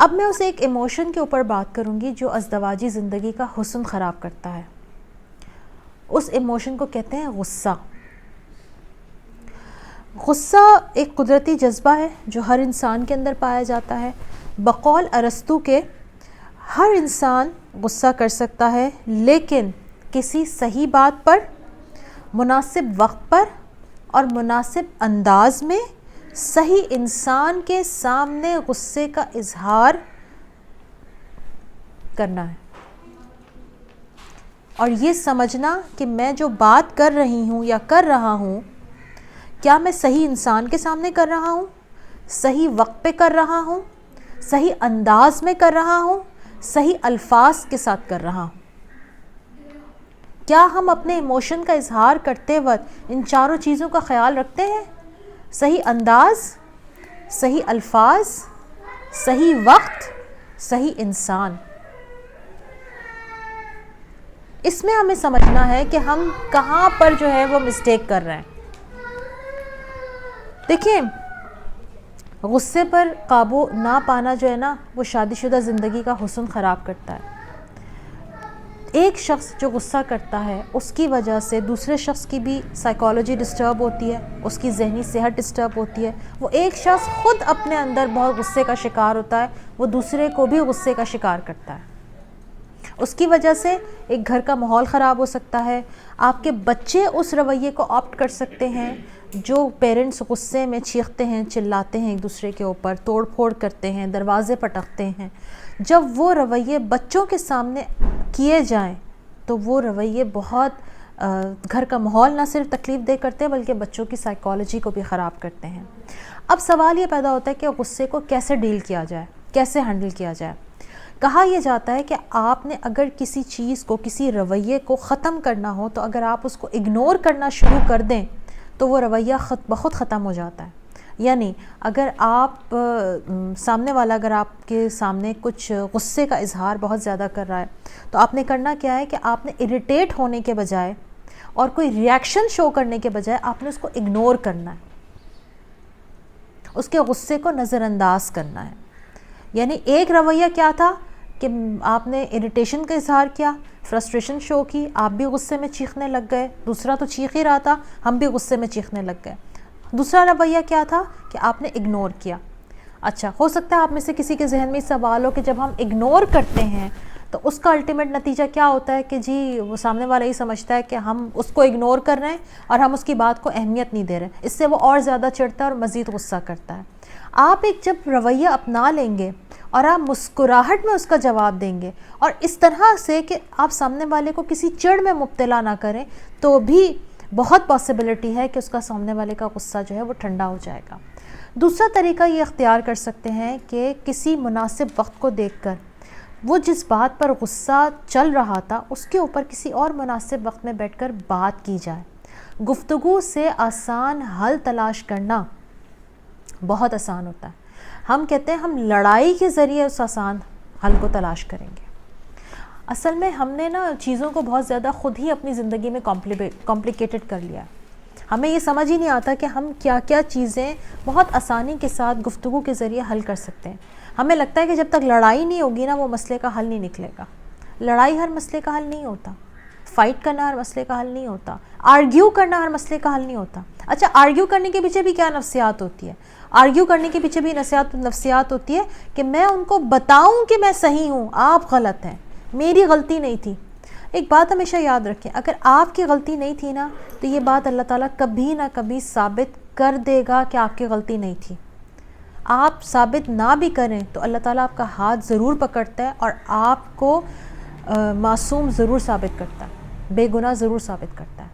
اب میں اسے ایک ایموشن کے اوپر بات کروں گی جو ازدواجی زندگی کا حسن خراب کرتا ہے. اس ایموشن کو کہتے ہیں غصہ. غصہ ایک قدرتی جذبہ ہے جو ہر انسان کے اندر پایا جاتا ہے. بقول ارسطو کے ہر انسان غصہ کر سکتا ہے، لیکن کسی صحیح بات پر، مناسب وقت پر اور مناسب انداز میں صحیح انسان کے سامنے غصے کا اظہار کرنا ہے. اور یہ سمجھنا کہ میں جو بات کر رہی ہوں یا کر رہا ہوں، کیا میں صحیح انسان کے سامنے کر رہا ہوں، صحیح وقت پہ کر رہا ہوں، صحیح انداز میں کر رہا ہوں، صحیح الفاظ کے ساتھ کر رہا ہوں. کیا ہم اپنے ایموشن کا اظہار کرتے وقت ان چاروں چیزوں کا خیال رکھتے ہیں؟ صحیح انداز، صحیح الفاظ، صحیح وقت، صحیح انسان. اس میں ہمیں سمجھنا ہے کہ ہم کہاں پر جو ہے وہ مسٹیک کر رہے ہیں. دیکھیں، غصے پر قابو نہ پانا جو ہے نا، وہ شادی شدہ زندگی کا حسن خراب کرتا ہے. ایک شخص جو غصہ کرتا ہے، اس کی وجہ سے دوسرے شخص کی بھی سائیکالوجی ڈسٹرب ہوتی ہے، اس کی ذہنی صحت ڈسٹرب ہوتی ہے. وہ ایک شخص خود اپنے اندر بہت غصے کا شکار ہوتا ہے، وہ دوسرے کو بھی غصے کا شکار کرتا ہے. اس کی وجہ سے ایک گھر کا ماحول خراب ہو سکتا ہے. آپ کے بچے اس رویے کو آپٹ کر سکتے ہیں جو پیرنٹس غصے میں چیختے ہیں، چلاتے ہیں ایک دوسرے کے اوپر، توڑ پھوڑ کرتے ہیں، دروازے پٹکتے ہیں. جب وہ رویے بچوں کے سامنے کیے جائیں تو وہ رویے بہت گھر کا ماحول نہ صرف تکلیف دہ کرتے ہیں بلکہ بچوں کی سائیکالوجی کو بھی خراب کرتے ہیں. اب سوال یہ پیدا ہوتا ہے کہ غصے کو کیسے ڈیل کیا جائے، کیسے ہینڈل کیا جائے. کہا یہ جاتا ہے کہ آپ نے اگر کسی چیز کو، کسی رویے کو ختم کرنا ہو تو اگر آپ اس کو اگنور کرنا شروع کر دیں تو وہ رویہ بخود ختم ہو جاتا ہے. یعنی اگر آپ سامنے والا اگر آپ کے سامنے کچھ غصے کا اظہار بہت زیادہ کر رہا ہے تو آپ نے کرنا کیا ہے کہ آپ نے اریٹیٹ ہونے کے بجائے اور کوئی ریاکشن شو کرنے کے بجائے آپ نے اس کو اگنور کرنا ہے، اس کے غصے کو نظر انداز کرنا ہے. یعنی ایک رویہ کیا تھا کہ آپ نے اریٹیشن کا اظہار کیا، فرسٹریشن شو کی، آپ بھی غصے میں چیخنے لگ گئے، دوسرا تو چیخ ہی رہا تھا، ہم بھی غصے میں چیخنے لگ گئے. دوسرا رویہ کیا تھا کہ آپ نے اگنور کیا. اچھا، ہو سکتا ہے آپ میں سے کسی کے ذہن میں سوال ہو کہ جب ہم اگنور کرتے ہیں تو اس کا الٹیمیٹ نتیجہ کیا ہوتا ہے کہ جی وہ سامنے والا یہ سمجھتا ہے کہ ہم اس کو اگنور کر رہے ہیں اور ہم اس کی بات کو اہمیت نہیں دے رہے. اس سے وہ اور زیادہ چڑھتا ہے اور مزید غصہ کرتا ہے. آپ ایک جب رویہ اپنا لیں گے اور آپ مسکراہٹ میں اس کا جواب دیں گے اور اس طرح سے کہ آپ سامنے والے کو کسی چڑ میں مبتلا نہ کریں، تو بھی بہت پاسبلٹی ہے کہ اس کا سامنے والے کا غصہ جو ہے وہ ٹھنڈا ہو جائے گا. دوسرا طریقہ یہ اختیار کر سکتے ہیں کہ کسی مناسب وقت کو دیکھ کر وہ جس بات پر غصہ چل رہا تھا اس کے اوپر کسی اور مناسب وقت میں بیٹھ کر بات کی جائے. گفتگو سے آسان حل تلاش کرنا بہت آسان ہوتا ہے. ہم کہتے ہیں ہم لڑائی کے ذریعے اس آسان حل کو تلاش کریں گے. اصل میں ہم نے نا چیزوں کو بہت زیادہ خود ہی اپنی زندگی میں کمپلیکیٹڈ کر لیا. ہمیں یہ سمجھ ہی نہیں آتا کہ ہم کیا کیا چیزیں بہت آسانی کے ساتھ گفتگو کے ذریعے حل کر سکتے ہیں. ہمیں لگتا ہے کہ جب تک لڑائی نہیں ہوگی نا وہ مسئلے کا حل نہیں نکلے گا. لڑائی ہر مسئلے کا حل نہیں ہوتا، فائٹ کرنا ہر مسئلے کا حل نہیں ہوتا، آرگیو کرنا ہر مسئلے کا حل نہیں ہوتا. اچھا، آرگیو کرنے کے پیچھے بھی کیا نفسیات ہوتی ہے؟ آرگیو کرنے کے پیچھے بھی نفسیات ہوتی ہے کہ میں ان کو بتاؤں کہ میں صحیح ہوں، آپ غلط ہیں، میری غلطی نہیں تھی. ایک بات ہمیشہ یاد رکھیں، اگر آپ کی غلطی نہیں تھی نا تو یہ بات اللہ تعالیٰ کبھی نہ کبھی ثابت کر دے گا کہ آپ کی غلطی نہیں تھی. آپ ثابت نہ بھی کریں تو اللہ تعالیٰ آپ کا ہاتھ ضرور پکڑتا ہے اور آپ کو معصوم ضرور ثابت کرتا ہے، بے گناہ ضرور ثابت کرتا ہے.